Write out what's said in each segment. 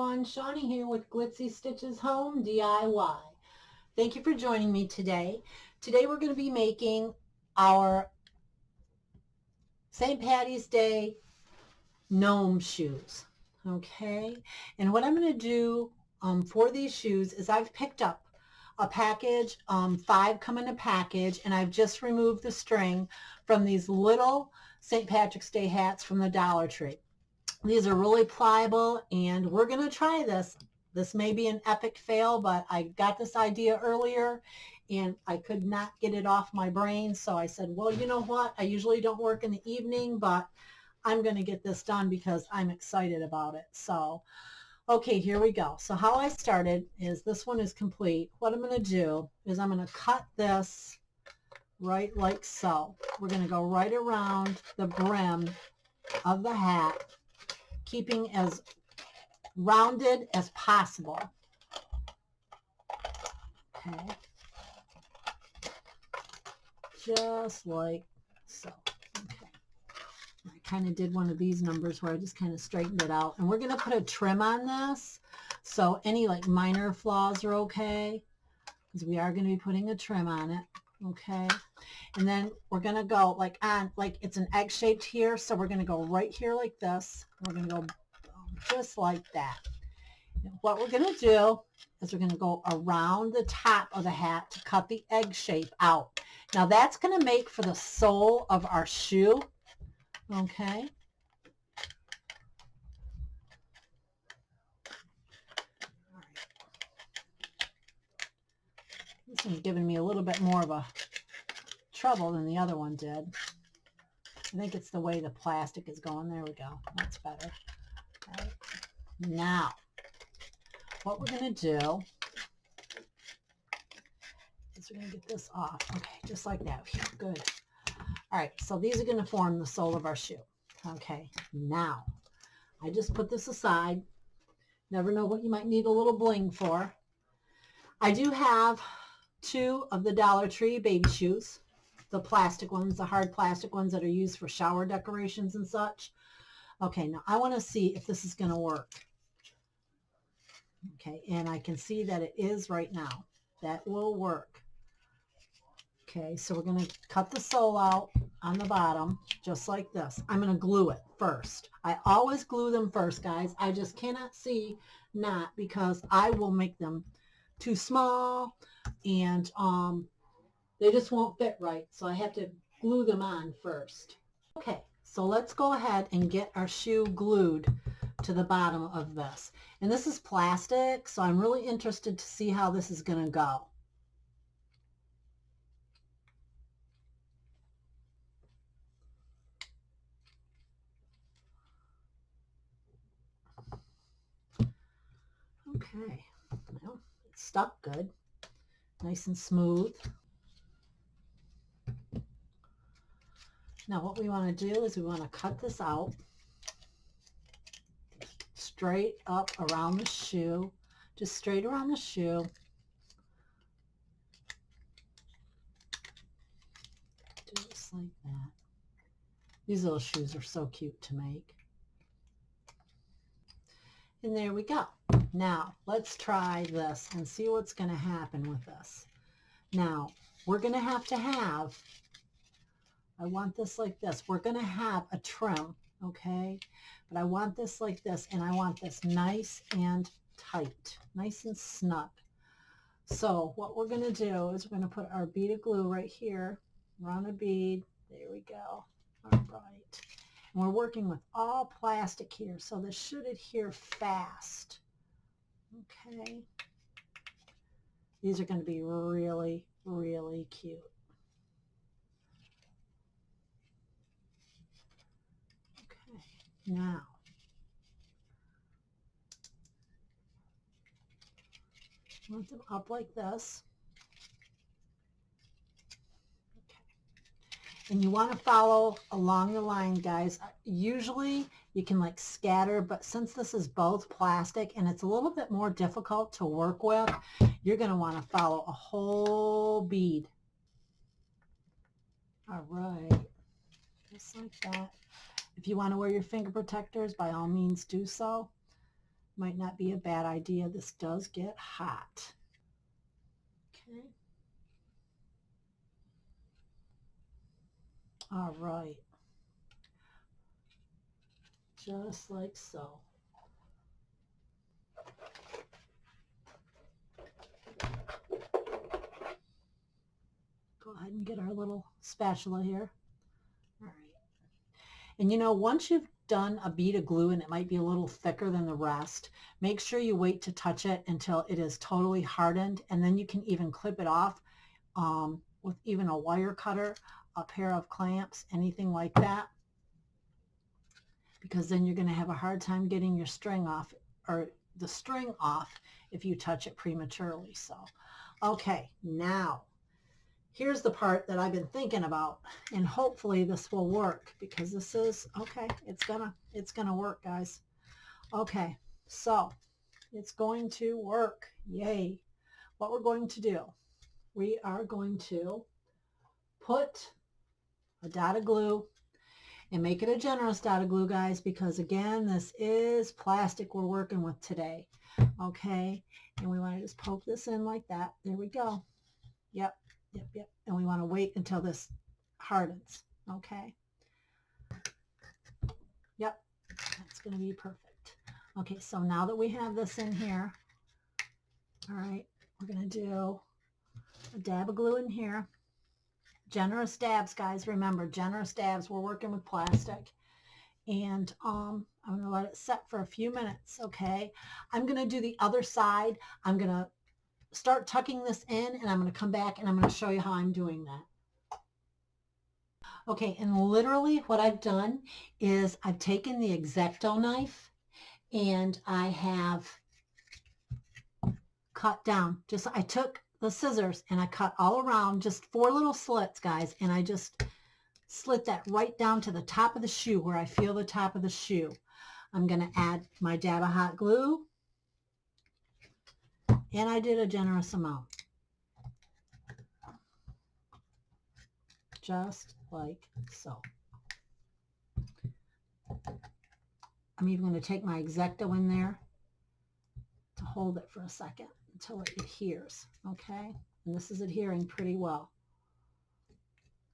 everyone, Shawnie here with Glitzy Stitches Home DIY. Thank you for joining me today. Today we're going to be making our St. Patty's Day gnome shoes. Okay, and what I'm going to do for these shoes is I've picked up a package, 5 come in a package, and I've just removed the string from these little St. Patrick's Day hats from the Dollar Tree. These are really pliable, and we're going to try this. This may be an epic fail, but I got this idea earlier, and I could not get it off my brain, so I said, well, you know what? I usually don't work in the evening, but I'm going to get this done because I'm excited about it. So, okay, here we go. So how I started is this one is complete. What I'm going to do is I'm going to cut this right like so. We're going to go right around the brim of the hat, keeping as rounded as possible. Okay, just like so. Okay, I kind of did one of these numbers where I just kind of straightened it out, and we're going to put a trim on this, so any like minor flaws are okay, because we are going to be putting a trim on it. Okay, and then we're going to go like on, like it's an egg shaped here, so we're going to go right here like this. We're going to go just like that. And what we're going to do is we're going to go around the top of the hat to cut the egg shape out. Now that's going to make for the sole of our shoe. Okay. All right. This one's giving me a little bit more of a trouble than the other one did. I think it's the way the plastic is going. There we go. That's better. All right. Now, what we're going to do is we're going to get this off. Okay, just like that. Good. All right, so these are going to form the sole of our shoe. Okay, now, I just put this aside. Never know what you might need a little bling for. I do have 2 of the Dollar Tree baby shoes, the plastic ones, the hard plastic ones that are used for shower decorations and such. Okay, now I want to see if this is going to work. Okay, and I can see that it is right now. That will work. Okay, so we're going to cut the sole out on the bottom, just like this. I'm going to glue it first. I always glue them first, guys. I just cannot see not, because I will make them too small, and they just won't fit right. So I have to glue them on first. Okay, so let's go ahead and get our shoe glued to the bottom of this. And this is plastic, so I'm really interested to see how this is going to go. Okay, well, it's stuck good, nice and smooth. Now what we want to do is we want to cut this out straight up around the shoe, just straight around the shoe. Just like that. These little shoes are so cute to make. And there we go. Now let's try this and see what's going to happen with this. Now we're going to have, I want this like this. We're going to have a trim, okay? But I want this like this, and I want this nice and tight, nice and snug. So what we're going to do is we're going to put our bead of glue right here, run a bead. There we go. All right. And we're working with all plastic here, so this should adhere fast. Okay. These are going to be really, really cute. Okay. Now, want them up like this. And you want to follow along the line, guys. Usually you can like scatter, but since this is both plastic and it's a little bit more difficult to work with, you're going to want to follow a whole bead. All right, just like that. If you want to wear your finger protectors, by all means do so. might not be a bad idea. This does get hot. Okay. All right. Just like so. Go ahead and get our little spatula here. All right. And you know, once you've done a bead of glue and it might be a little thicker than the rest, make sure you wait to touch it until it is totally hardened, and then you can even clip it off with even a wire cutter, a pair of clamps, anything like that, because then you're going to have a hard time getting your string off, or the string off, if you touch it prematurely. So, okay, now here's the part that I've been thinking about, and hopefully this will work, because this is, okay, it's gonna work, guys. Okay, so it's going to work. Yay. What we're going to do, we are going to put a dot of glue, and make it a generous dot of glue, guys, because again, this is plastic we're working with today. Okay, and we want to just poke this in like that. There we go. Yep. Yep. And we want to wait until this hardens. Okay. Yep. That's going to be perfect. Okay, so now that we have this in here, all right, we're going to do a dab of glue in here. Generous dabs, guys. Remember, generous dabs. We're working with plastic. And I'm going to let it set for a few minutes, okay? I'm going to do the other side. I'm going to start tucking this in, and I'm going to come back and I'm going to show you how I'm doing that. Okay, and literally what I've done is I've taken the X-Acto knife and I have cut down. I took the scissors and I cut all around, just 4 little slits, guys, and I just slit that right down to the top of the shoe, where I feel the top of the shoe. I'm going to add my dab of hot glue, and I did a generous amount. Just like so. I'm even going to take my X-Acto in there to hold it for a second until it adheres, okay? And this is adhering pretty well.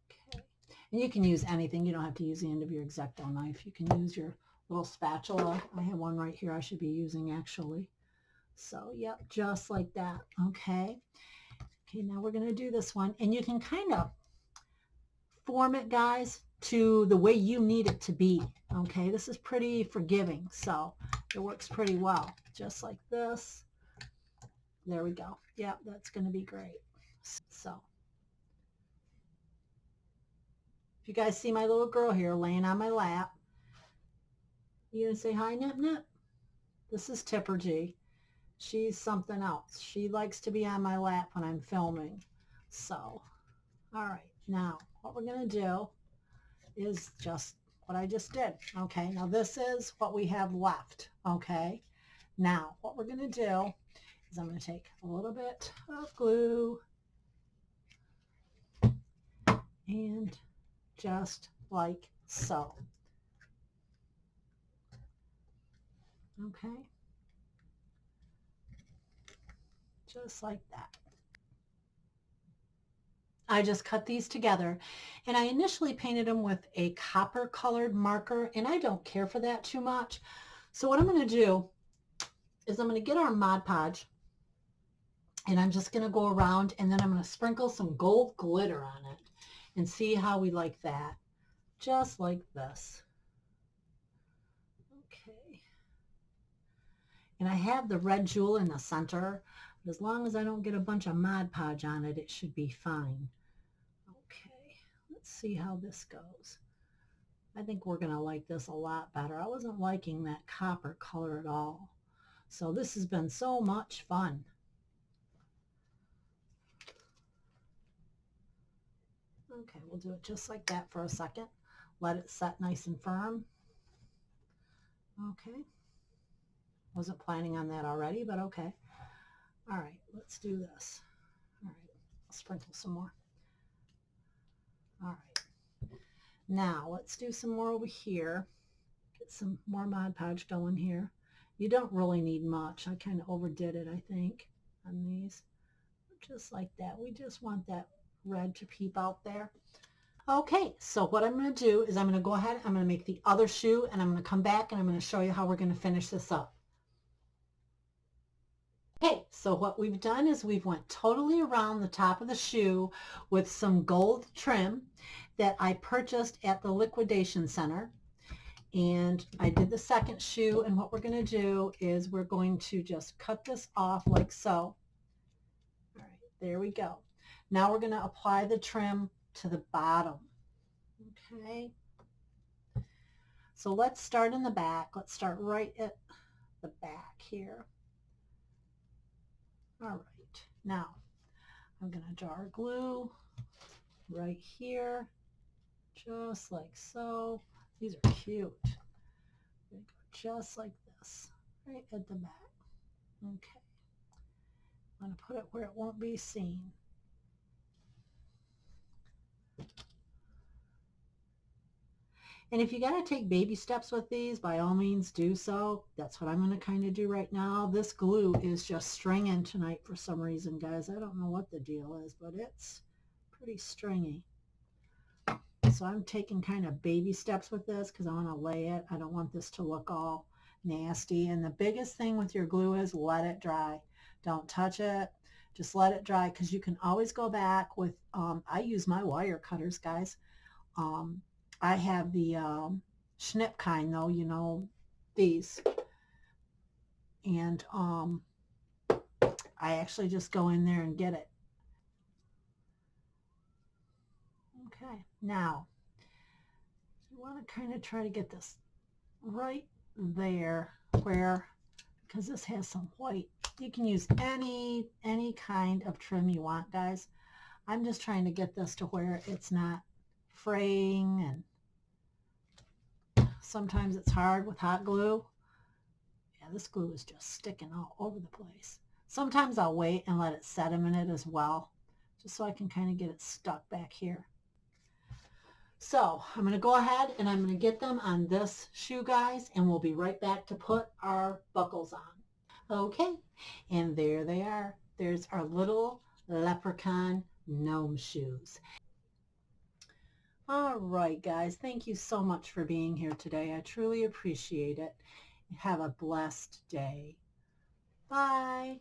Okay. And you can use anything. You don't have to use the end of your X-Acto knife. You can use your little spatula. I have one right here I should be using, actually. So, yep, just like that, okay? Okay, now we're going to do this one. And you can kind of form it, guys, to the way you need it to be, okay? This is pretty forgiving, so it works pretty well. Just like this. There we go. Yep, that's going to be great. So, if you guys see my little girl here laying on my lap, you gonna say hi, Nip Nip? This is Tipper G. She's something else. She likes to be on my lap when I'm filming. So, all right. Now, what we're going to do is just what I just did. Okay, now this is what we have left. Okay, now what we're going to do is I'm going to take a little bit of glue and just like so. Okay, just like that. I just cut these together, and I initially painted them with a copper colored marker, and I don't care for that too much. So what I'm going to do is I'm going to get our Mod Podge, and I'm just going to go around, and then I'm going to sprinkle some gold glitter on it and see how we like that. Just like this. Okay. And I have the red jewel in the center, but as long as I don't get a bunch of Mod Podge on it, it should be fine. Okay, let's see how this goes. I think we're going to like this a lot better. I wasn't liking that copper color at all. So this has been so much fun. Okay, we'll do it just like that for a second. Let it set nice and firm. Okay. Wasn't planning on that already, but okay. All right, let's do this. All right, I'll sprinkle some more. All right. Now, let's do some more over here. Get some more Mod Podge going here. You don't really need much. I kind of overdid it, I think, on these. Just like that. We just want that red to peep out there. Okay, so what I'm going to do is I'm going to go ahead, I'm going to make the other shoe, and I'm going to come back and I'm going to show you how we're going to finish this up. Okay, so what we've done is we've went totally around the top of the shoe with some gold trim that I purchased at the liquidation center. And I did the second shoe, and what we're going to do is we're going to just cut this off like so. All right, there we go. Now we're going to apply the trim to the bottom. Okay. So let's start in the back. Let's start right at the back here. All right. Now I'm going to draw our glue right here, just like so. These are cute. Go just like this, right at the back. Okay. I'm going to put it where it won't be seen. And if you got to take baby steps with these, by all means do so. That's what I'm going to kind of do right now. This glue is just stringing tonight for some reason, guys. I don't know what the deal is, but it's pretty stringy. So I'm taking kind of baby steps with this because I want to lay it. I don't want this to look all nasty. And the biggest thing with your glue is let it dry. Don't touch it. Just let it dry because you can always go back with, I use my wire cutters, guys. I have the snip kind though, you know, these. And I actually just go in there and get it. Okay, now you want to kind of try to get this right there where, because this has some white. You can use any kind of trim you want, guys. I'm just trying to get this to where it's not fraying, and sometimes it's hard with hot glue. Yeah, this glue is just sticking all over the place. Sometimes I'll wait and let it set a minute as well, just so I can kind of get it stuck back here. So I'm going to go ahead and I'm going to get them on this shoe, guys, and we'll be right back to put our buckles on. Okay, and there they are. There's our little Leprechaun Gnome Shoes. All right, guys, thank you so much for being here today. I truly appreciate it. Have a blessed day. Bye.